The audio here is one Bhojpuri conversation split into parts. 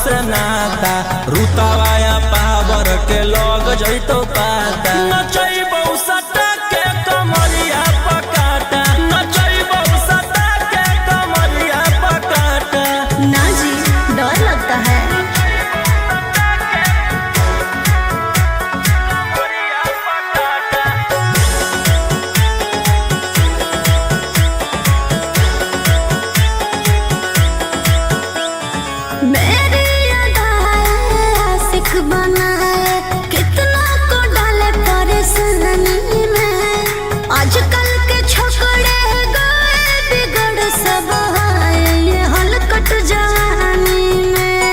से नाता रुतवाया पावर के लग जैतो पाता नचैबौ सटा के कमरिया पकाटा नचैबौ सटा के कमरिया पकाटा। ना जी डर लगता है। मेरी आशिक बनाए कितना को डाले परेशानी में। आजकल के छोकरे गए बिगड़ सब ये हलकट जवानी में।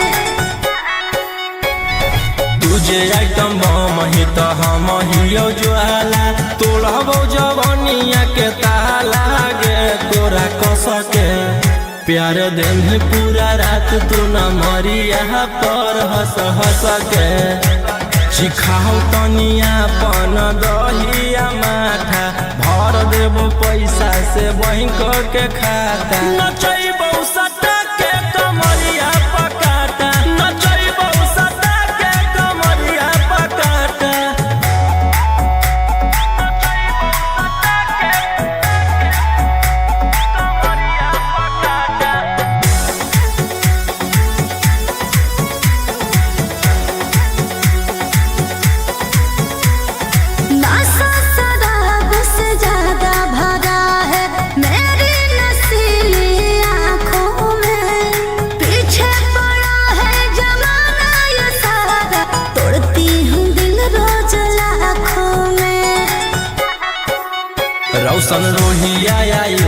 तुझे आइटम बम ही तो हम हियो ज्वाला तोड़बो जवनिया के ताला गे तोरा कस के प्यार दिन पूरा रात तू न मरिया पर हंस हंस के सिखाओ तनिया पन दहिया माथा भर देबो पैसा से बैंक के खाता नचैबौ सटा के कमरिया पकाटा नचैबौ सटा के कमरिया पकाटा। नशा शराब से ज्यादा भरा है मेरी नशीली आँखों में। पीछे पड़ा है जमाना ये सारा तोड़ती हूँ दिल रोज लाखों में। रौशन रोहिया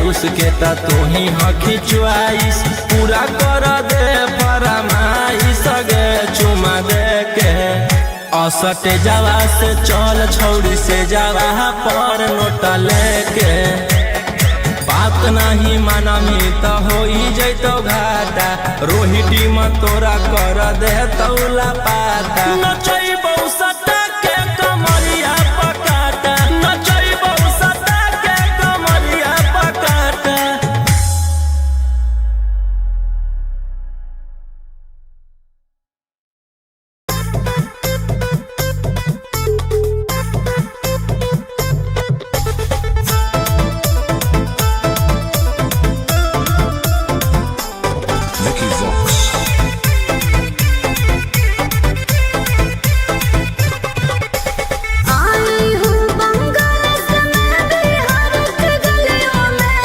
उसके ता तू ही हकी च्वाइस पूरा कर दे फरमाइश गे चुमा दे के असटे जावा से चल छौड़ी से जावा पर नोट लेके बात नहीं मानमी तो हो जैतो घाटा रोहिटी में तोरा कर दे तौला पाता नचैबौ सटा के कमरिया पकाटा नचैबौ सटा के कमरिया पकाटा। आई हूँ बंगाल से मैं बिहार के गलियों में।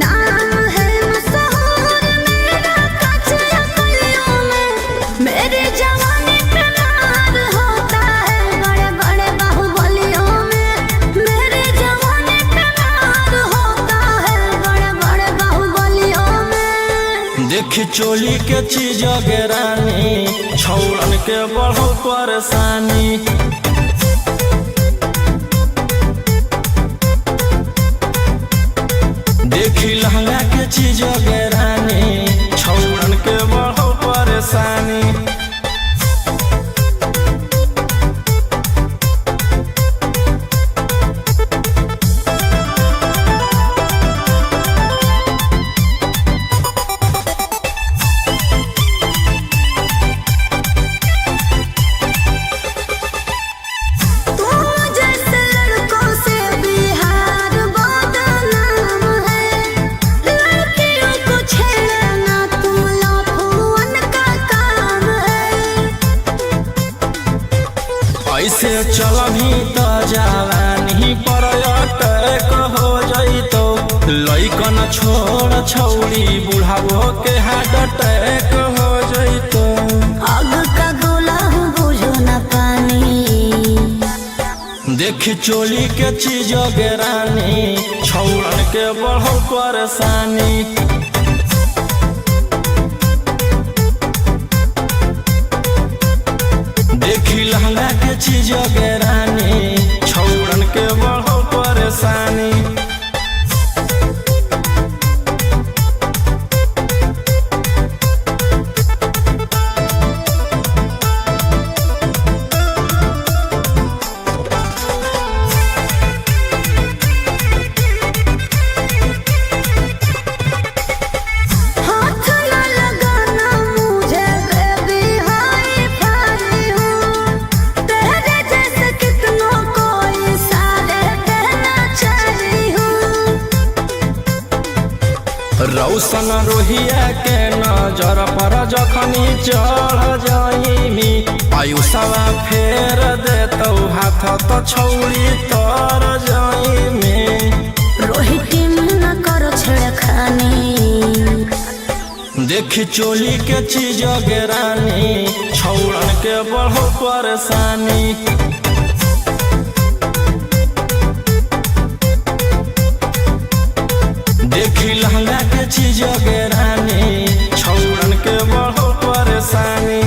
नाम है मशहूर मेरा कचरा गलियों में। मेरी जवानी पे मार होता है बड़े बड़े बाहुबलियों में। मेरी जवानी पे मार होता है बड़े बड़े बाहुबलियों में। देख चोली के चीज गे रानी छौड़न के बढ़ो परेशानी देखी लहंगा के चीज गे रानी छौड़न के बढ़ो परेशानी। तुम जैसे लड़कों से बिहार बदनाम है। लड़कियों को छेड़ना तुम लफुअन का काम है। ऐसे चलभी तो जवानी पर अटैक हो जैतो लइकन छोड़ छौड़ी बुढ़ावो के हार्ट अटैक हो जैतो। आग का गोला हूँ बुझो न पानी। देख चोली के चीज गे रानी छौड़न के बढ़ो परेशानी देखी लहंगा के चीज गे रानी छौड़न के बढ़ो परेशानी। रौशन रोहिया के नजर पर जखनी चढ़ जाइमी आयुषवा फेर देतौ हाथ तो छौरी तर जाइमी। रोहित न करो छेड़खानी देखी चोली के चीज गेरानी छौड़न के बढ़ो परेशानी। देखी लहंगा के चीज गेरानी छौड़न के बढ़ो परेशानी।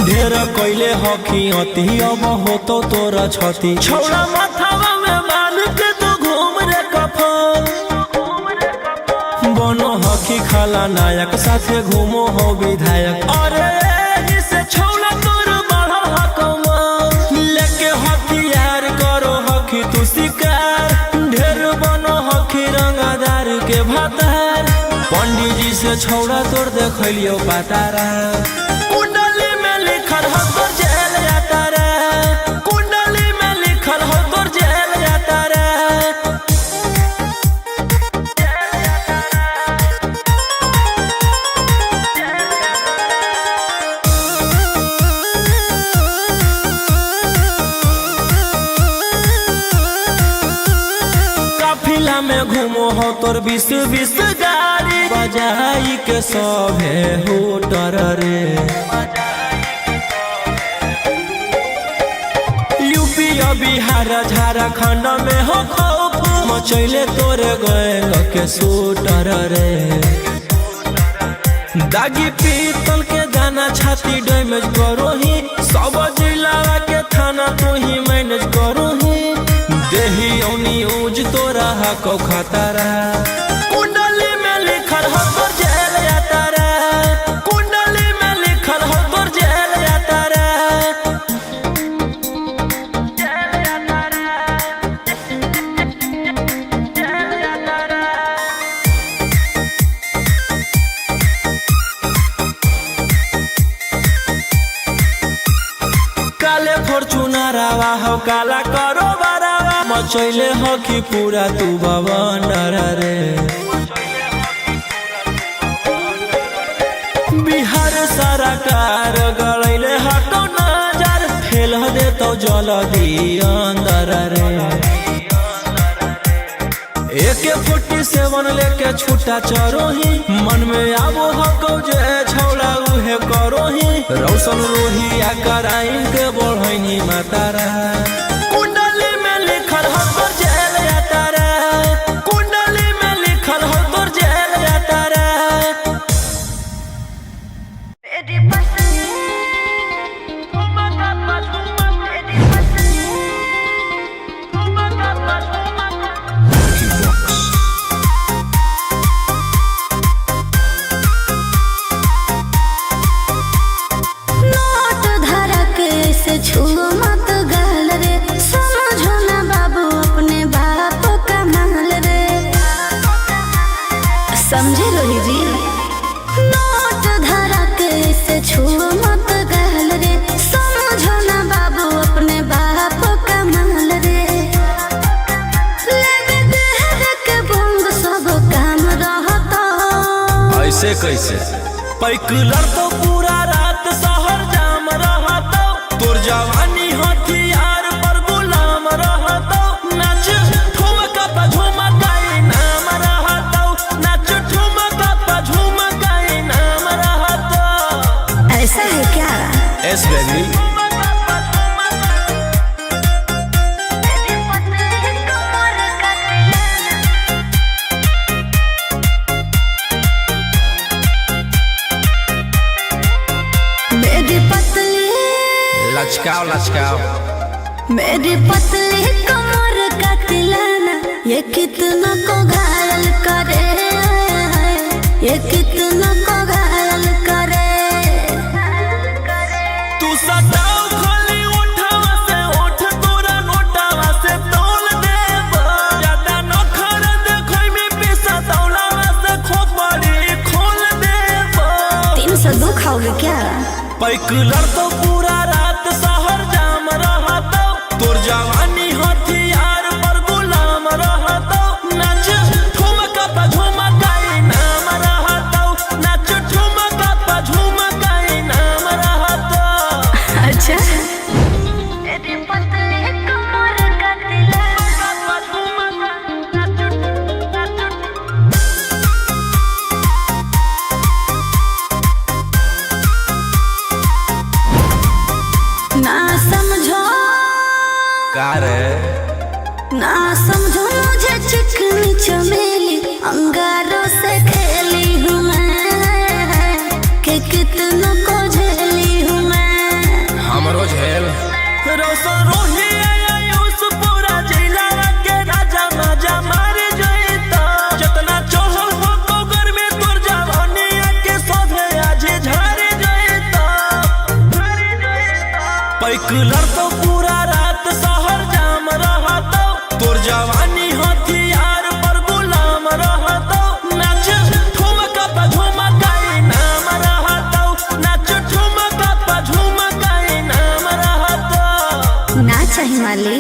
ढेर कैले हकी अति अब हो तो तोरा छती छौड़ा माथावा में बांध के तू घूम रे कफन बनो हकी खाला नायक साथे घूमो हो विधायक अरे से छौड़ा तोर बढ़ल हकमा भातार। पंडित जी से छौड़ा तोड़ देखलियो पातारा। कुंडली में लिखल हो तोर जेल जाता रे, कुंडली में लिखल हो तोर जेल जाता रे। काफिला में घूमो हो तोर 20-20 गाड़ी, बजाई के सभे होटर रे। यूपी और बिहार झारखंड में हो खौफ, मचैले तोरे गैंग के शूटर रे। दागी पीतल के दाना छाती डैमेज करो ही, सब जिला के थाना तो ही मैनेज करो ही। देही औनी ऊज तोरा हको खतरा। कुंडली में लिखल हो तोर जेल जाता रे, कुंडली में लिखल हो तोर जेल जाता रे। काले फॉर्चूनरवा हो काला करो बारावा, मचैले हो कि पूरा तू बवंडर रे। बिहार सरकार गड़ैले हटो नजर, फेल दे तो जल्दी अंदर रे। AK-47 लेके छूटा चरो ही, मन में आबो हको जे छौड़ा उहे करो ही। रौशन रोहिया कराइन के बढ़ैनी मातारा। कुंडली में लिखल हो तोर जेल जाता रे, कुंडली में लिखल हो तोर जेल जाता रे। नोट धरा के से छुओ मत गाल रे, समझो ना बाबू अपने बाप का माल रे। समझे रोही जी? नोट धरा के से छुओ मत गाल रे, समझो ना बाबू अपने बाप का माल रे। लेवे देहर के भंग सब काम रहता। ऐसे कैसे पैकुलर तो पूरा रात शहर जाम रहतो, तोर जवानी हथियार पर गुलाम रहतो। नाच ठुमका पे झुमकाई नाम रहतो, नाच ठुमका पे झुमकाई नाम रहतो। ऐसा है क्या? एस बेबी मेरी पतली लचकाओ लचकाओ। मेरी पतली कमर का तिलाना, ये कितना को घायल करे, ये कितना को घायल करे। तू सताओ खाली उठावा से उठ, तोरा नोटावा से तोल देबो। ज्यादा नखर देखै में पैसा दौलावा से खोपड़ी खोल देबो। 302 खाओगे क्या? पैकुलर तो पूरा रात शहर जाम रहतो, तोर जवानी हथियार पर गुलाम रहतो। नाच ठुमका पे झुमकाई नाम रहतो, नाच ठुमका पे झुमकाई नाम रहतो। अच्छा। मेरी पतली कमर का ना समझो, का रे ना समझो मुझे चिकनी चमेली, अंगारों से खेली हूँ मैं, कि कितना को झेली हूँ मैं। हमरो झेल रोशन रोही आयुष पूरा जिला के राजा मजा मार जइता। जितना चढ़ल हो कोगर में तोर जवानी के सोधे आज झाड़ जइता। पैकुलर तो पूरा रात शहर जाम रहतो, तोर जवानी हथियार पर गुलाम रहतो। संभाली।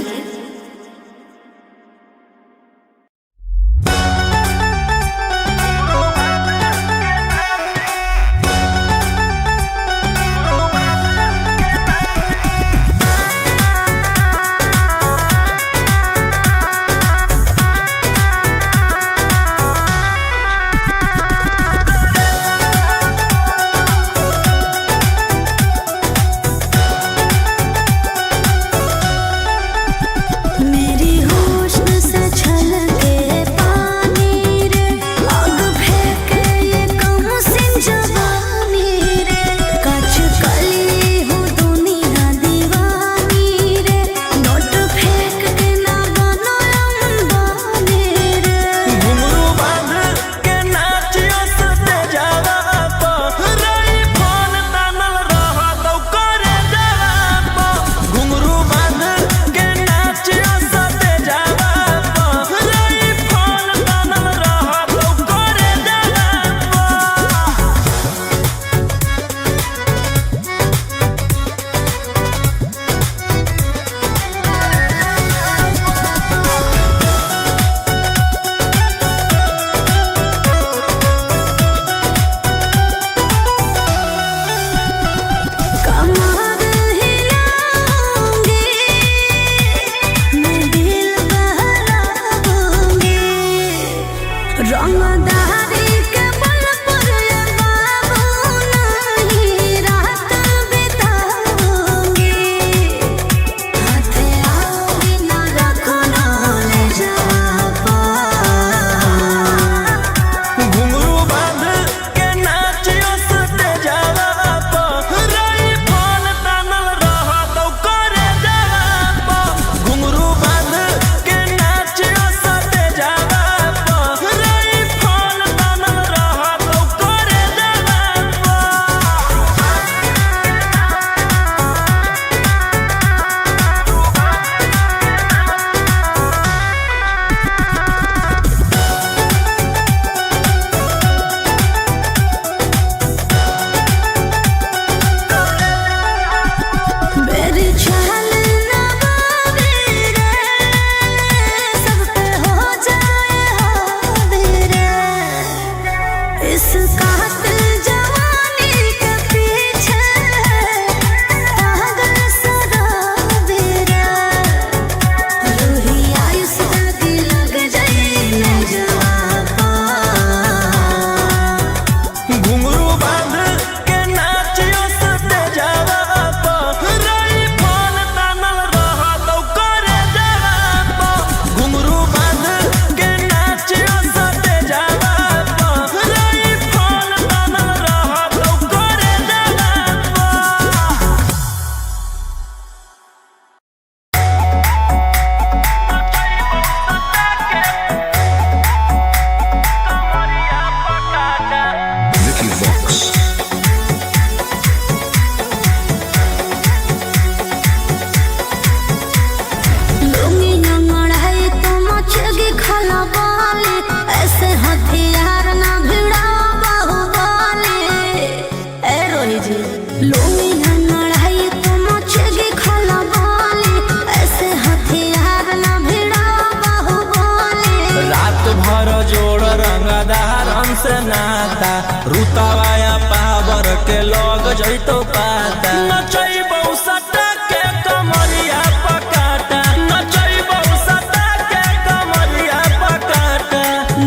से नाता रुतावाया पावर के लोग जैतो पाता नचैबौ सटा के कमरिया पकाटा नचैबौ सटा के कमरिया पकाटा।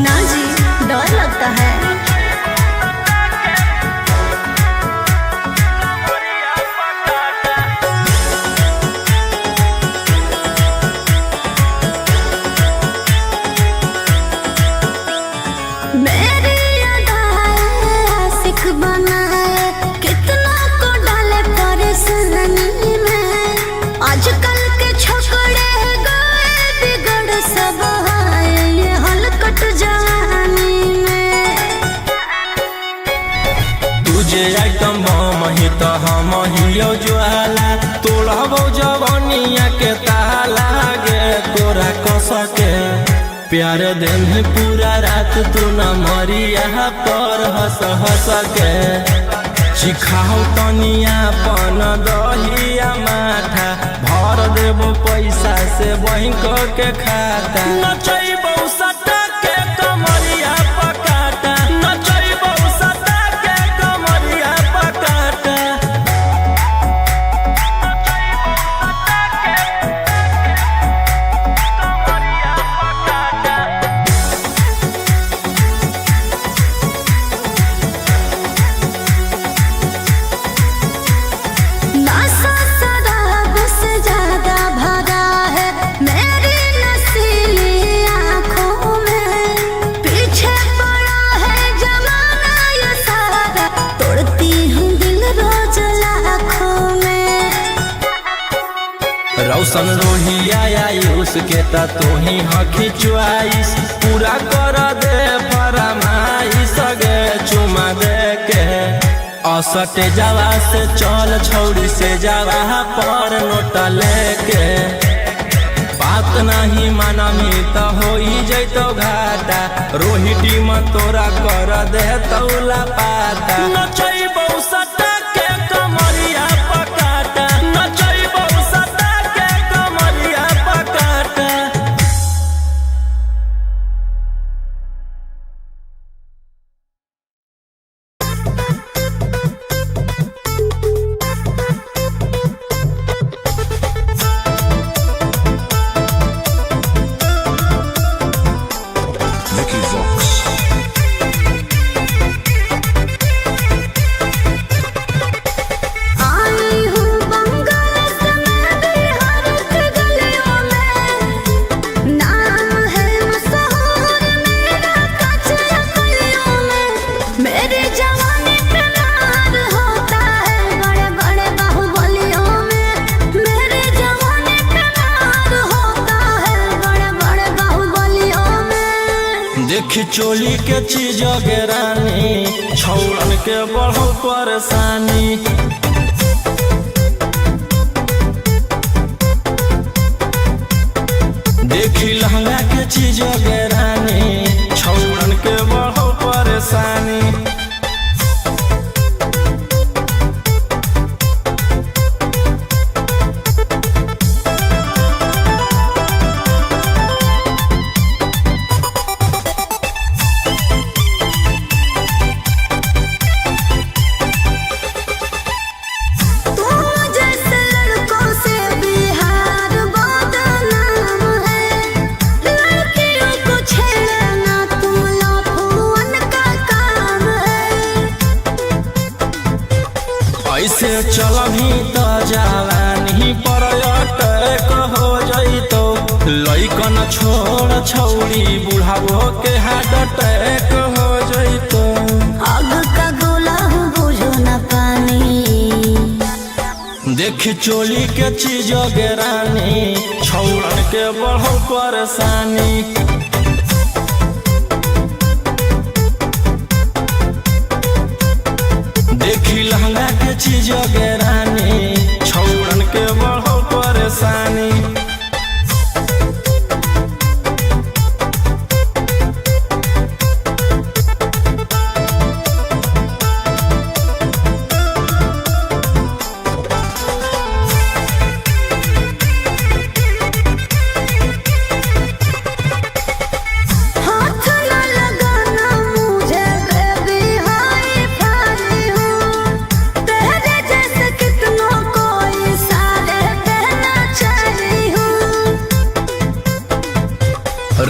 ना जी डर लगता है। आजकल के छोकरे गए बिगड़ सब है ये हलकट जवानी में। तुझे आइटम बम ही तो हम हियो ज्वाला तोड़बो जवानिया के ताला गे तोरा कस के प्यार दिन पूरा रात तू न मरिया पर हंस हंस के चिखाओ तनिया पन दहिया माथा भर देबो पैसा से बैंक के खाता। नचैबो सटा के कमरिया पकाटा, नचैबो सटा के कमरिया पकाटा। नशा शराब से ज्यादा भरा है मेरी नशीली आँखों में। पीछे पड़ा है जमाना ये सारा, तोड़ती हूँ दिल रोज लाखों में। रौशन रोहिया आयुष के ता तू ही हखी च्वाइस, पूरा कर दे फरमाइश गे चुमा दे के। असटे जावा से चल छौड़ी से जावा पर नोट लेके। बात नहीं मानमी तो हो जैतो घाटा, रोहिटी में तोरा कर दे तौला पाता। नचैबो सटा के कमरिया पकाटा, नचैबो सटा के कमरिया पकाटा। आई हूँ बंगाल से मैं बिहार की गलियों में। नाम है मशहूर मेरा कचरा गलियों में। मेरी जवानी पे नार होता है बड़े बड़े बाहुबलियों में। मेरी जवानी पे नार होता है बड़े बड़े बाहुबलियों में। देखी चोली के चीज गे रानी, छौड़न के बढ़ो परेशानी। देखी लहंगा के चीज गे रानी, छौड़न के बढ़ो परेशानी। तू जैसे लड़कों से बिहार बदनाम है। लड़कियों को छेड़ना तुम लफुअन का काम है। ऐसे चलही तो जवानी पर अटैक हो जैतो। लइकन छोड़ छौड़ी बुढ़ावो के हार्ट अटैक हो जैतो। आग का गोला हूँ बुझो न पानी। देखी चोली के चीज गे रानी, छौड़न के बढ़ो परेशानी। देखी लहंगा के चीज गे रानी, छौड़न के बढ़ो परेशानी। हाथ न लगाना मुझे बेबी हाई फाई हूँ। तेरे जैसे कितनों को इशारे कहना चाही हूँ।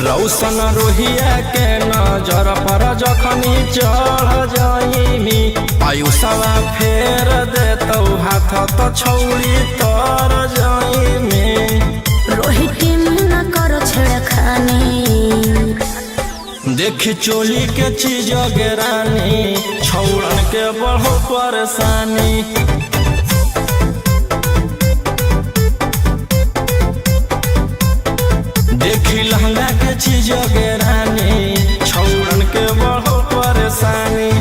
रौशन रोहिया के नजर पर जखनी चढ़ जाइमी, आयुषवा फेर देतौ हाथ तो छौड़ी तर जाइमी। रोहिती न करो छेड़खानी। देखी चोली के चीज गे रानी, छौड़न के बढ़ो परेशानी। देखी लहंगा के चीज गे रानी, छौड़न के बढ़ो परेशानी।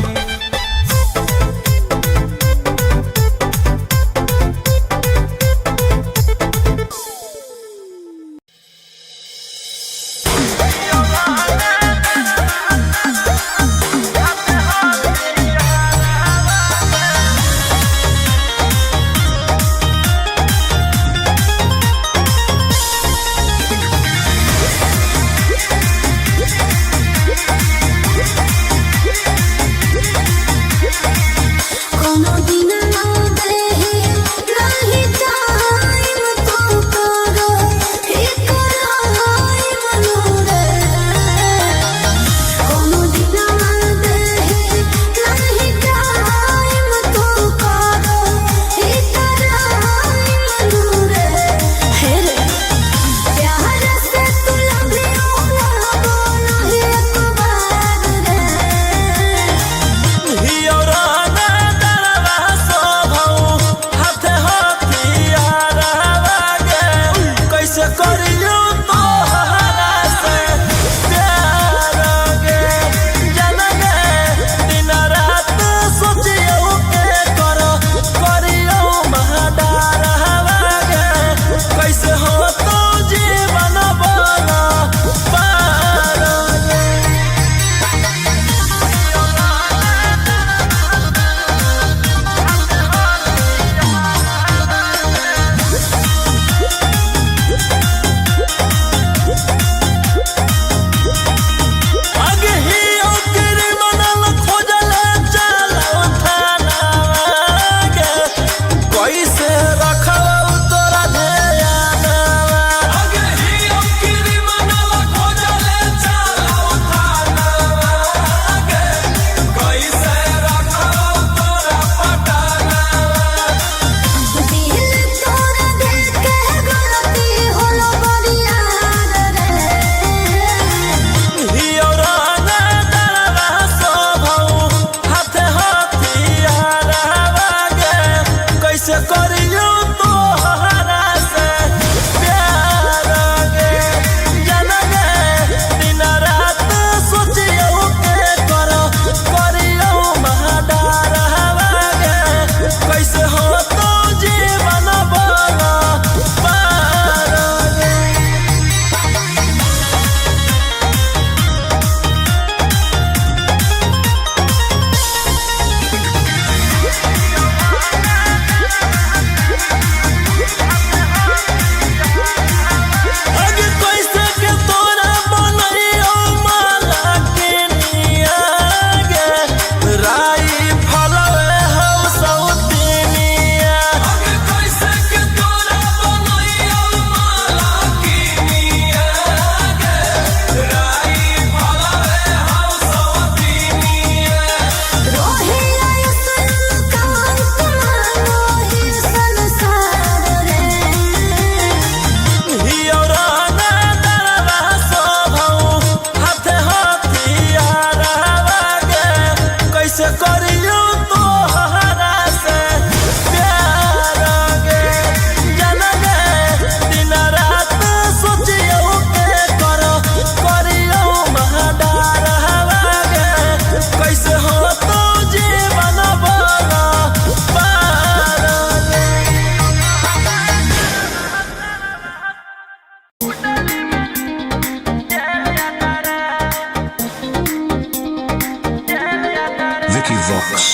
बॉक्स।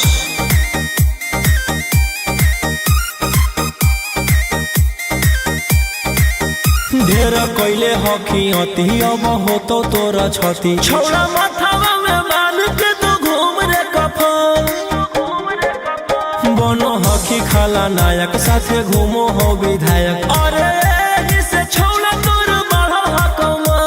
ढेर कैले हकी अति अब होतो तोरा छती छौड़ा माथावा में बांध के तू घूम रे कफन बनो हकी खाला नायक साथे घूमो हो विधायक। अरे इसे छौड़ा तोर बढ़ा हकमा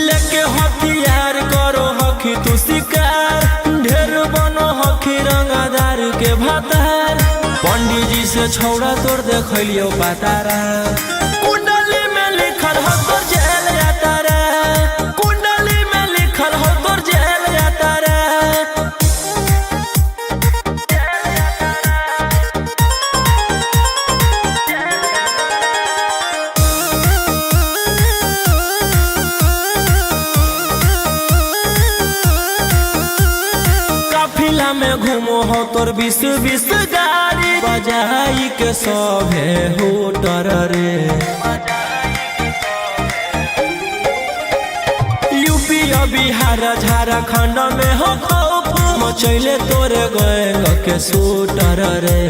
लेके हथियार करो हकी तू शिकार ढेर बनो हकी रंगादार के भातार। पंडित जी से छौड़ा तोर देखलियो पातारा कुंडली में लिखल हो तोर जेल जाता रे कुंडली में लिखल हो तोर जेल जाता रे। काफिला में घूमो हो तोर 20-20 गाड़ी बजाई के सभे होटर रे। यूपी बिहार झारखंड में हो खौफ मचैले तोरे गैंग के शूटर रे।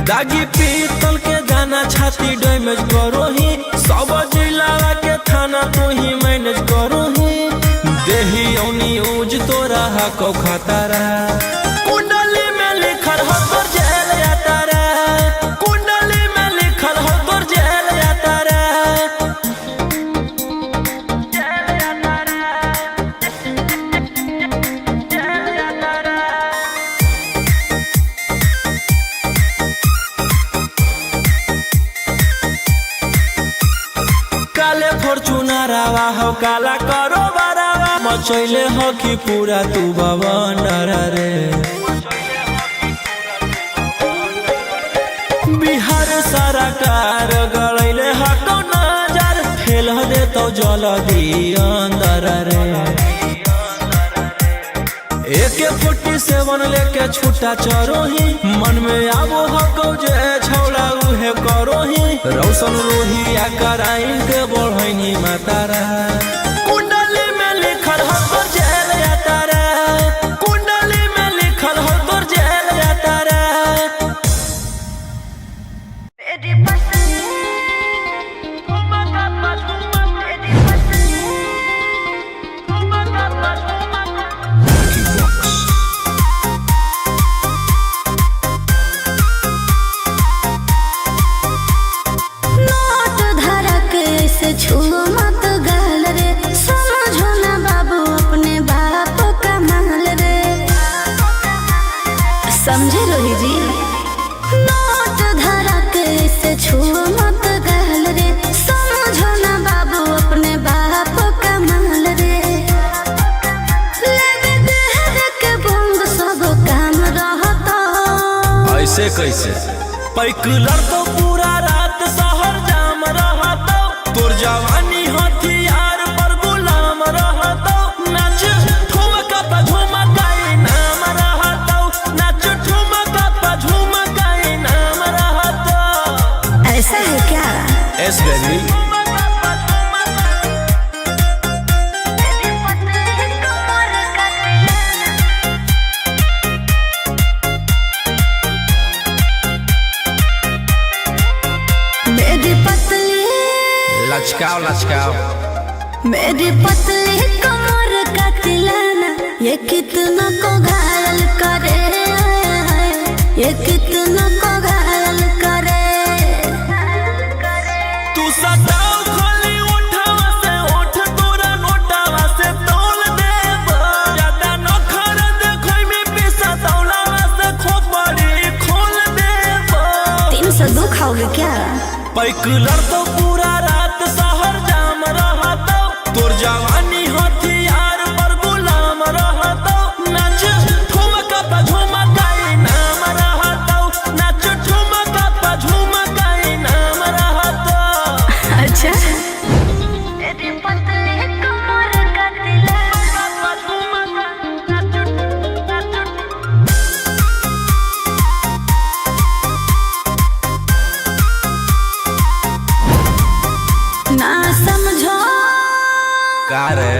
दागी पीतल के दाना छाती डैमेज करो ही सब जिला के थाना तू ही मैनेज करो ही देही औनी ऊज तोरा हको खतरा। कुंडली में लिखल हो तोर जेल जाता रे कुंडली में लिखल हो तोर जेल जाता रे। काले फॉर्चूनरवा हो काला करो बरावा मचैले हो कि पूरा तू बवंडर रे। बिहार सरकार गड़ैले हको नजर फेल दे तो जल्दी अंदर रे। AK-47 लेके छूटा चरोही मन में आबो हको जे छौड़ा उहे करोही रौशन रोहिया कराइन के बढ़ैनी मातारा। कुंडली में लिखल हो तोर जेल जाता रे कुंडली में लिखल हो तोर जेल जाता रे। नोट धरा के से छू मत गल रे समझो ना बाबू अपने बाप का महल रे। समझे रोही जी नोट धरा के से छू मत गल रे समझो ना बाबू अपने बाप का महल रे। लेवे देहर के बंग सब काम रहता ऐसे कैसे पैकुलर तो पूरा रात शहर जाम रहतो तोर जवानी हथियार पर गुलाम रहतो नाच ठुमका पे झुमकाई नाम रहतो नाच ठुमका पे झुमकाई नाम रहतो। ऐसा है क्या? एस बेबी मेरी पतली लचकाओ लचकाओ मेरी पतली कमर का तिलाना ये कितना को घायल करे ये कितना को घायल करे। तू सताओ खाली उठावा से उठ तोरा नोटावा से तोल देब ज्यादा नखर देखोई में पैसा तौलावा से खोपड़ी खोल देब। 302 खाओगे क्या? पैकुलर तो पूरा रात शहर जाम रहतो तोर जवानी हथियार पर गुलाम रहतो नाच ठुमका पे झुमकाई नाम रहतो नाच ठुमका पे झुमकाई नाम रहतो। अच्छा मेरी पतली कमर का तिलाना का रे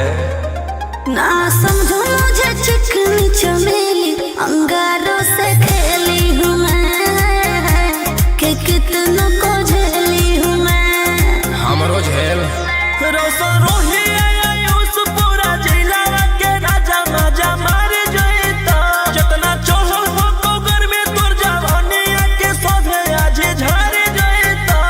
ना समझो मुझे चिकनी चमेली अंगारों से खेली हूँ मैं कि कितनों को झेली हूँ मैं। हमरो झेल रोशन रोही आयुष पूरा जिला के राजा माजा मारे जईता जितना चढ़ल हो तो घर में तोर जवानी के सोधे आज झारे जईता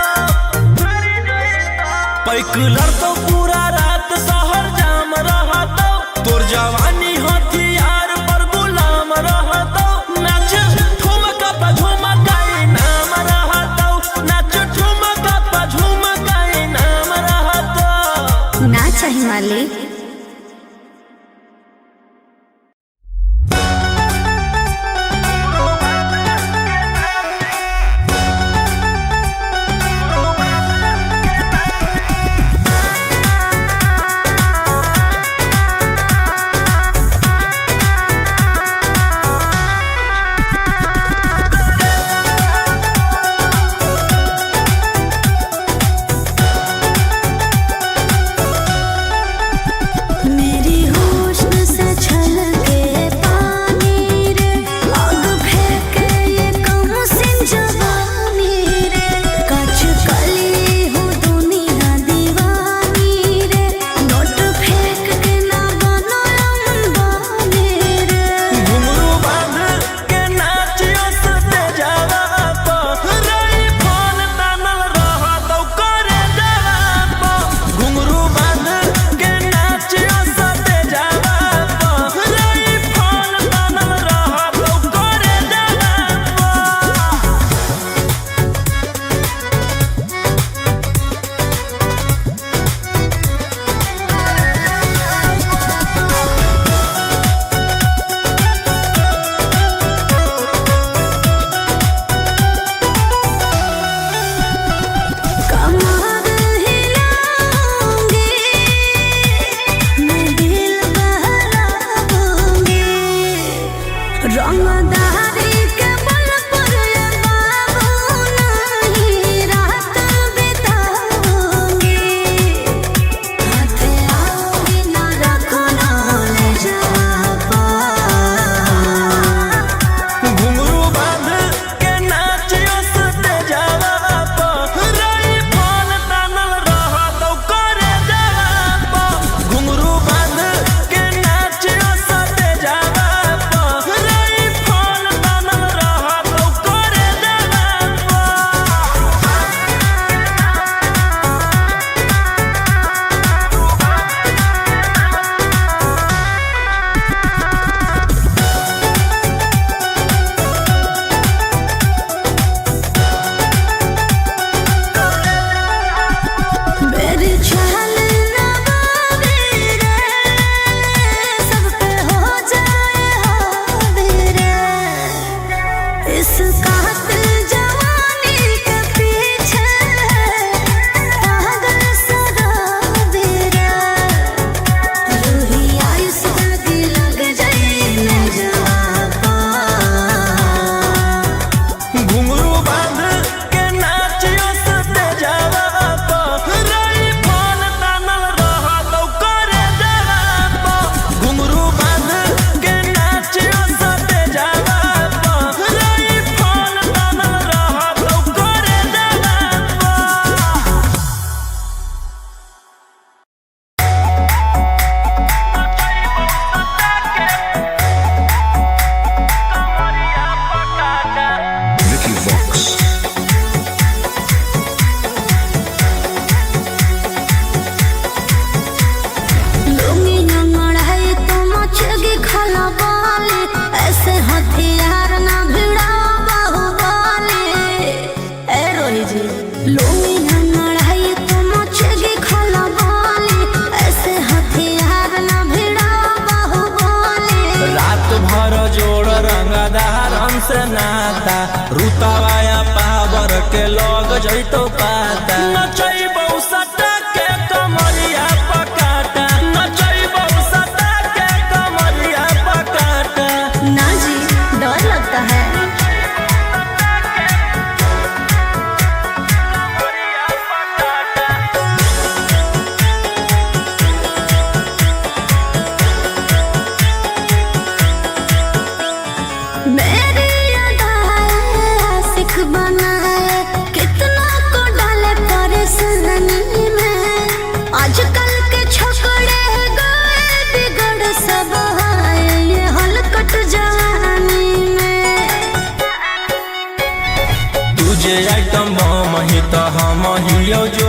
पैक लड़तो पूरा रात शहर जाम रहतो तोर जवानी हथियार पर गुलाम रहतो नाच ठुमका पा झुमकाई नाम रहतो नाच ठुमका पा झुमकाई नाम रहतो। ना चाहिए मालिक। तो हम हियो जो